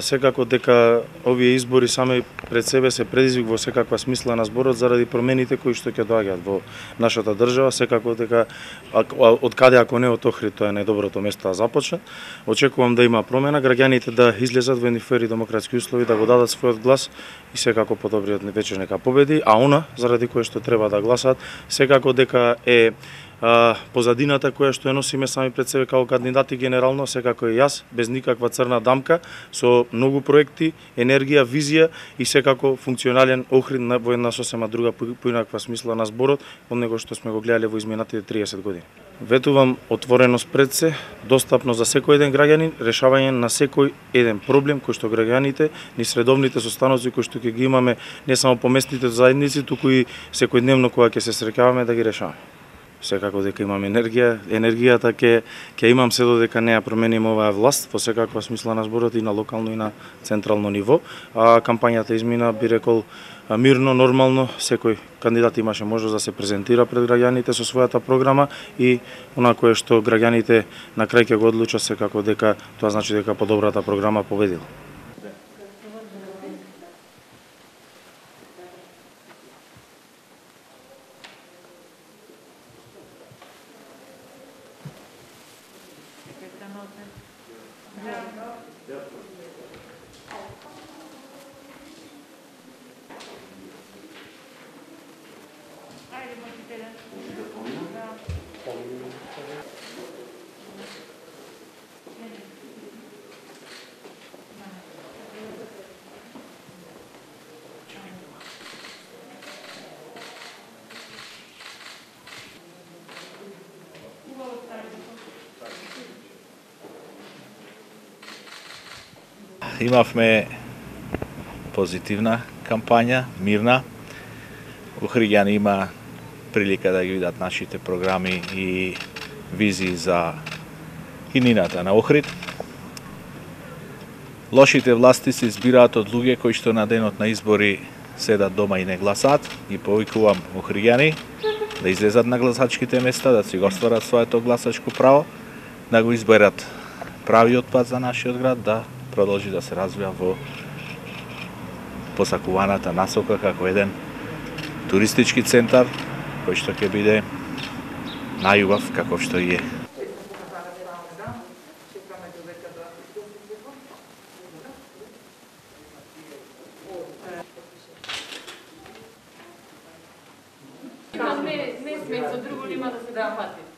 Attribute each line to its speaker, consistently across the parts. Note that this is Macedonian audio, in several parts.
Speaker 1: Секако дека овие избори сами пред себе се предизвик во секаква смисла на зборот заради промените кои што ќе доаѓаат во нашата држава, секако дека од каде ако не од Охрид, тоа е најдоброто место да започне. Очекувам да има промена, граѓаните да излезат во едни фер и демократски услови, да го дадат својот глас и секако подобриот вечер нека победи, а она заради кое што треба да гласаат, секако дека е позадината која што ја носиме сами пред себе како кандидати генерално, секако и јас, без никаква црна дамка, со многу проекти, енергија, визија и секако функционален Охрид во една сосема друга поинаква смисла на зборот од него што сме го гледале во изминатите 30 години. Ветувам отвореност пред се, достапно за секој еден граѓанин, решавање на секој еден проблем кој што граѓаните, низ редовните состаноци кои што ќе ги имаме не само по местните заедници, туку и секојдневно кога ќе се среќаваме да ги решаваме. Секако дека имам енергијата ќе имам се додека не ја променим оваа власт во секаква смисла на зборот и на локално и на централно ниво. Кампањата измина, би рекол, мирно, нормално, секој кандидат имаше можност да се презентира пред граѓаните со својата програма и она кое што граѓаните на крај ќе го одлучат, секако дека тоа значи дека подобрата програма победила.
Speaker 2: Имавме позитивна кампања, мирна. Охриѓани има прилика да ги видат нашите програми и визии за иднината на Охрид. Лошите власти се избираат од луѓе кои што на денот на избори седат дома и не гласаат. Ги повикувам охриѓани да излезат на гласачките места, да си го остварат своето гласачко право, да го изберат правиот пат за нашиот град, да продолжи да се развива во посакуваната насока како еден туристички центар кој што ќе биде најубав каков што и е.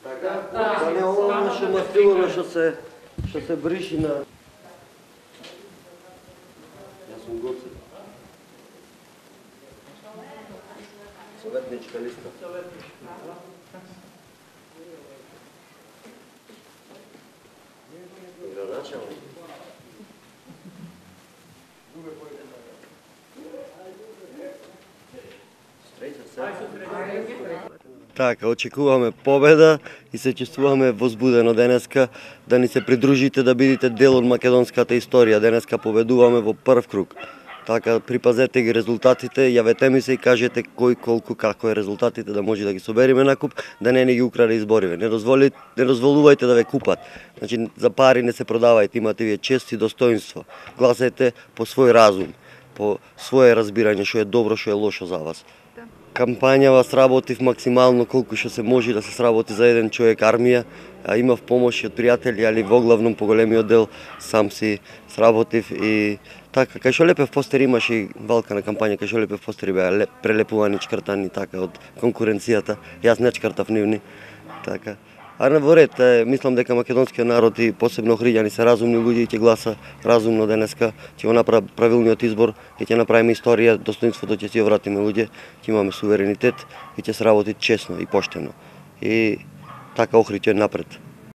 Speaker 3: Така, не ова наше мастило што се бриши на... Јас сум Гоце. Советничка листа. Градоначалник. Така, очекуваме победа и се чувствуваме возбудено денеска да ни се придружите, да бидете дел од македонската историја. Денеска победуваме во прв круг. Така, припазете ги резултатите, јавете ми се и кажете кој, колку, како е резултатите, да може да ги собериме на куп, да не ги украде избориве. Не дозволувајте да ве купат. Значи, за пари не се продавајте, имате вие чест и достоинство. Гласајте по свој разум, по свое разбирање што е добро, што е лошо за вас. Кампањава сработив максимално колку што се може да се сработи за еден човек армија. Имав помош од пријатели, али во главном по големиот дел сам си сработив и така, кај што лепев постери имаше и валкана кампања, кај што лепев постери беа прелепувани, чкртани така од конкуренцијата. Јас не чкртав нивни. Така. А на воред, мислам дека македонскиот народ и посебно охриѓани се разумни луѓе и ќе гласа разумно денеска, ќе го направи правилниот избор и ќе направиме историја, достоинството ќе си ја вратиме луѓе, ќе имаме суверенитет и ќе се работи честно и поштено. И така Охрид ќе напред.